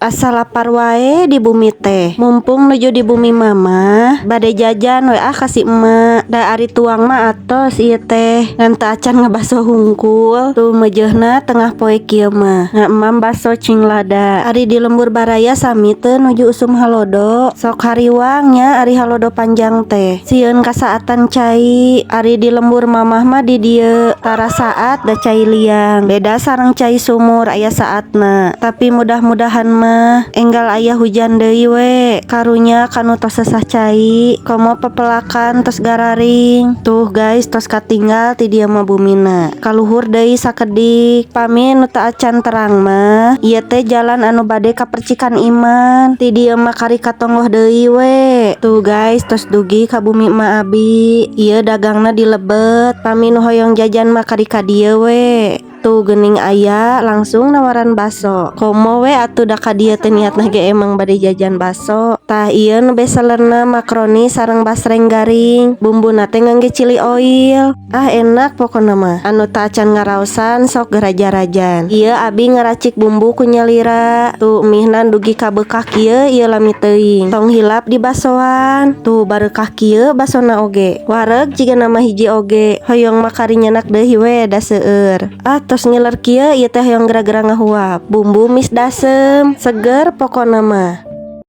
Asal lapar wae di bumi teh. Mumpung nuju di bumi mama, bade jajan we kasih emak. Da ari tuang mah atos ieu teh. Ngan teu acan ngabaso hungkul. Tuh meujeuhna tengah poe kieu mah. Ngamam baso cing lada. Ari di lembur baraya sami teu nuju usum halodo. Sok hariwang nya ari halodo panjang teh. Sieun kasaatan cai. Ari di lembur mamah mah di dieu tara saat da cai liang. Beda sareng cai sumur aya saatna. Tapi mudah-mudahan mah enggal aya hujan deui we. Karunya kanu tos sesah cai, komo pepelakan tos gararing. Tuh guys, tos katinggal ti dieu mah bumina. Kaluhur deui sakedik. Pami nu teu acan terang mah, ieu teh jalan anu bade ka percikan iman. Ti dieu mah kari katonggoh deui we. Tuh guys, tos dugi ka bumi ma abi. Ieu dagangna dilebet. Pami nu hoyong jajan mah kari ka dieu we. Tuh geuning aya langsung nawaran baso. Komo we atuh da ka dieu teh niatna ge emang bade jajan baso. Tah ieu nu beselerna makroni sareng basreng garing. Bumbuna teh ngangge chili oil. Enak pokona mah. Anu teu acan ngaraosan sok garaja-rajan. Ieu abi ngaracik bumbu ku nyalira. Tuh mihna dugi ka beukah kieu ieu lami teuing. Tong hilap di basoan. Tuh bareukah kieu basona oge. Wareg jiga nama hiji oge. Hoyong makari nyenak deui we da seueur. Tos ngiler kieu ieu teh hoyong gara-gara ngahuap. Bumbu mis dasem, seger pokona mah.